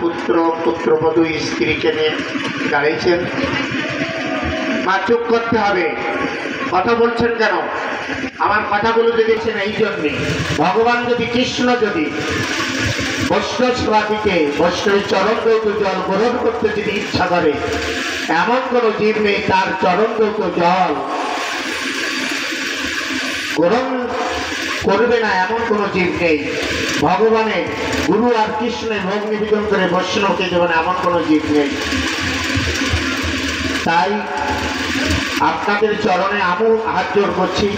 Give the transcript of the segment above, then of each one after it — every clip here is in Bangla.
পুত্র পুত্রবধূ স্ত্রীকে নিয়ে দাঁড়িয়েছেন। মা চুপ করতে হবে, কথা বলছেন কেন? আমার কথাগুলো দেখেছেন এই জন্যে, ভগবান যদি কৃষ্ণ যদি বৈষ্ণব সেবা দিতে বৈষ্ণবের চরণ দৌত জল গ্রহণ করতে যদি ইচ্ছা করে, এমন কোন জীব নেই তার চরণ দৌত জল গ্রহণ করবে না, এমন কোন জীব নেই। ভগবানের গুরু আর কৃষ্ণের ভোগ নিবেদন করে বৈষ্ণবকে দেবেন এমন কোন জীব নেই। তাই আপনাদের চরণে আমিও হাত জোড় করছি।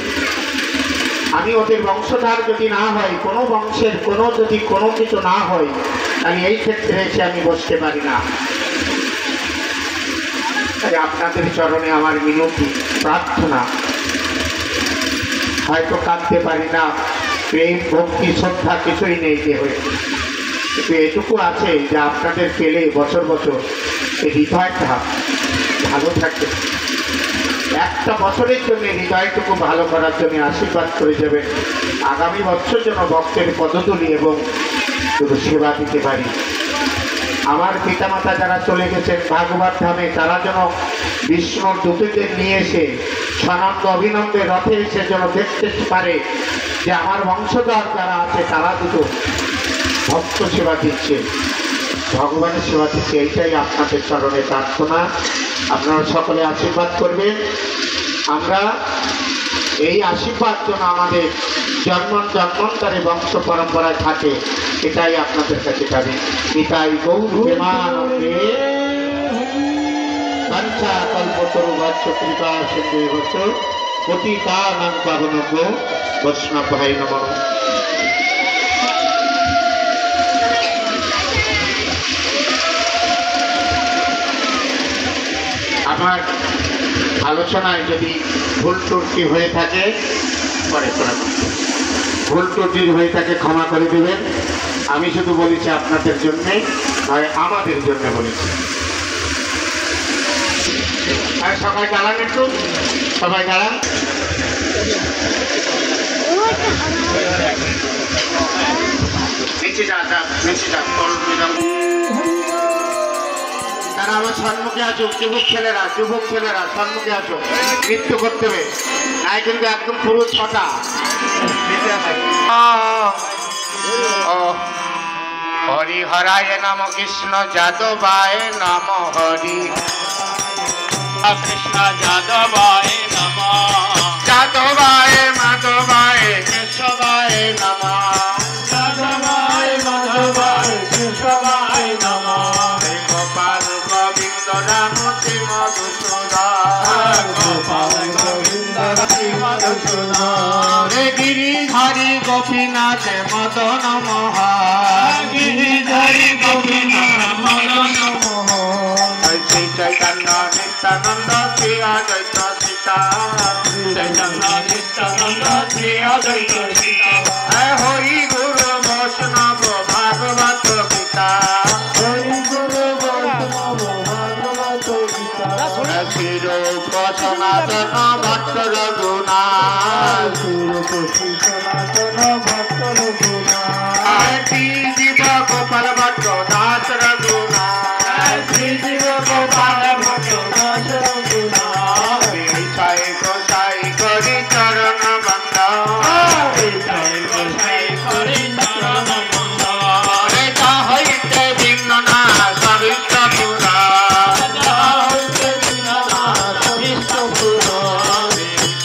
আমি ওদের বংশধার যদি না হয়, কোনো বংশের যদি কোনো কিছু না হয়, তাহলে এই ক্ষেত্রে এসে আমি বসতে পারি না। তাই আপনাদের চরণে আমার মিনতি প্রার্থনা। হয়তো কাঁদতে পারি না, প্রেম ভক্তি শ্রদ্ধা কিছুই নেই যে হয়ে, কিন্তু এটুকু আছে যে আপনাদের পেলে বছর বছর এই হৃদয়টা ভালো থাকে। একটা বছরের জন্য হৃদয়টুকু ভালো করার জন্য আশীর্বাদ করে যাবেন। আগামী বছর যেন ভক্তের পদতুলি এবং শুধু সেবা দিতে পারি। আমার পিতামাতা যারা চলে গেছেন ভাগবত ধামে, তারা যেন বিষ্ণুর দূতদের নিয়ে এসে সানন্দ অভিনন্দে রথে এসে যেন দেখতে পারে যে আমার বংশধর যারা আছে তারা দুটো ভক্ত সেবা দিচ্ছে, ভগবানের সেবা দিচ্ছে। এইটাই আপনাদের চরণে প্রার্থনা। আপনারা সকলে আশীর্বাদ করবেন। আমরা এই আশীর্বাদ যেন আমাদের জন্মান্তরে বংশ পরম্পরায় থাকে, এটাই আপনাদের কাছে দাবি। নিতাই গৌর প্রেমানন্দে কাঞ্চা কল্পতরু বাচ্চ কৃপা সিন্ধু বচ্চ পতিতানাং পাবনভ্যো বৈষ্ণবায় নমঃ। আমার আলোচনায় যদি ভুল ত্রুটি হয়ে থাকে, ভুল ত্রুটি হয়ে থাকে ক্ষমা করে দেবেন। আমি শুধু বলেছি আপনাদের জন্যে, নয় আমাদের জন্য বলেছি। আর সবাই দাঁড়ান, একটু সবাই দাঁড়ান। নিচে যান, নিচে যান। তারা আমার সম্মুখে আসুক, যুবক ছেলেরা সম্মুখে আসুক। নৃত্য করতে হবে, নাই কিন্তু একদম পুরো ছটা। হরি হরায় নম কৃষ্ণ যাদবায় নম হরি কৃষ্ণ যাদবায় নম যাদবায় মাধবায় কেশবায় নম যাদবায় মাধবায় কেশবায় নম গোপাল গোবিন্দ রাম শ্রী মধুসূদন গোপাল গোবিন্দ শ্রী মধুসূদন গিরিধারী গোপীনাথ মদন মোহন গিরিধারী গোপীনাথ মদন মোহন শ্রী চৈতন্য নিত্যানন্দ শ্রী অদ্বৈত সীতা চৈতন্য নিত্যানন্দ শ্রী অদ্বৈত সীতা হরি গুরু বৈষ্ণব ভাগবত গীতা হরি গুরু বৈষ্ণব ভাগবত গীতা শ্রীরূপ সনাতন ভট্ট রঘুনাথ সনাতন ভক্ত রঘুনাথ শ্রী জীব গোপাল ভট্ট দাস রঘুনাথ শ্রী জীব গোপাল ভক্ত দাস রঘুনাথ জয় গোসাই করি চরণ বন্ধ জয় গোসাই করি চরণ বন্দন যা হইতে বিঘ্ন না সবিষ্ট পুরা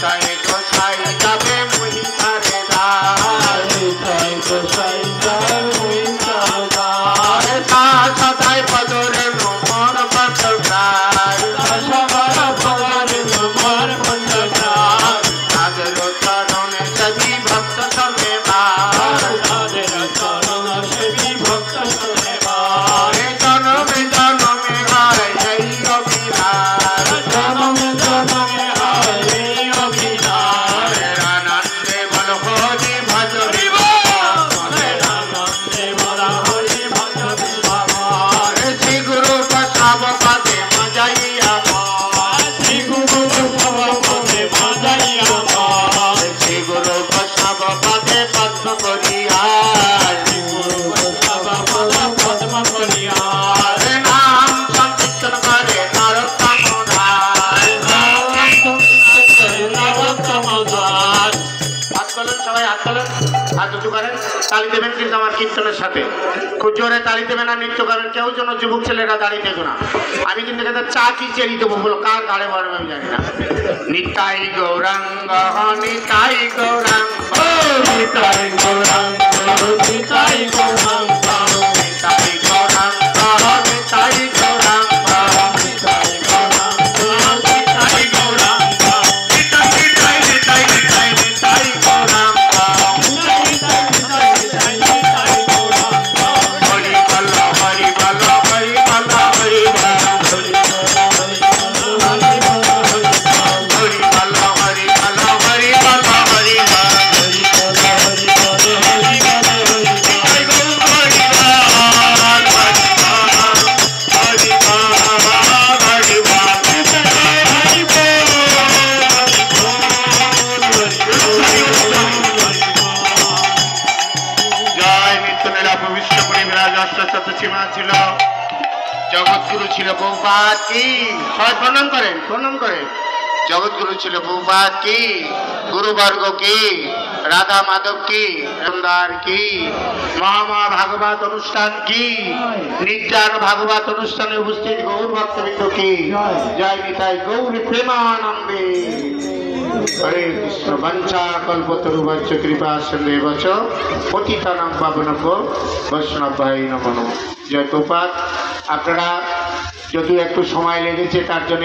জয় গোসাই যাবে মহিষারে দাস দাস নাম সংকীর্তন করে নরোত্তম দাস। নরোত্তম দাস হাত তোলেন সবাই, হাত তোলেন, হাত উঁচু করেন, তালি দেবেন কিন্তু আমার কীর্তনের সাথে খুব জোরে তালি দেবেন আর নৃত্য করেন। কেউ যেন যুবক ছেলেরা দাঁড়িয়ে দেবো না, আমি কিন্তু এখানে চা কি চেরি দেবো বলো, কার গাড়ে বড় আমি জানি না। নিতাই গৌরাঙ্গ নিতাই গৌরাঙ্গ নিতাই গৌরাঙ্গ নিতাই গৌরাঙ্গ নিতাই গৌরাঙ্গ নিতাই গৌরাঙ্গ নিতাই গৌরাঙ্গ নিতাই গৌরাঙ্গ নিতাই নিতাই নিতাই নিতাই নিতাই গৌরাঙ্গ হরি বল হরি বল হরি বল হরি বল হরি বল হরি বল হরি বল হরি বল। জয় নিত্যলীলা প্রবিষ্ট করে বিরাজ অষ্টশত সীমা ছিল, জগৎগুরু ছিল বহুপাত কি, সবাই প্রণাম করেন, প্রণাম করেন। জগৎগুরু ছিল বহুপাত কি, গুরুবর্গ কি, রাধা মাধব কি, রামদার কি, মহামা ভাগবত অনুষ্ঠান কি, নির্জার ভাগবত অনুষ্ঠানে উপস্থিত গৌর ভক্তবৃন্দ কি, জয় নিতাই গৌরী প্রেমানন্দে। হরে কৃষ্ণ বঞ্চা কল্পতরুবচ্চ কৃপা সন্দেবচ পতিতানাং পাবনভ্য বৈষ্ণবায় নমঃ। জয় গোপাল। আপনারা যদিও একটু সময় লেগেছে তার জন্য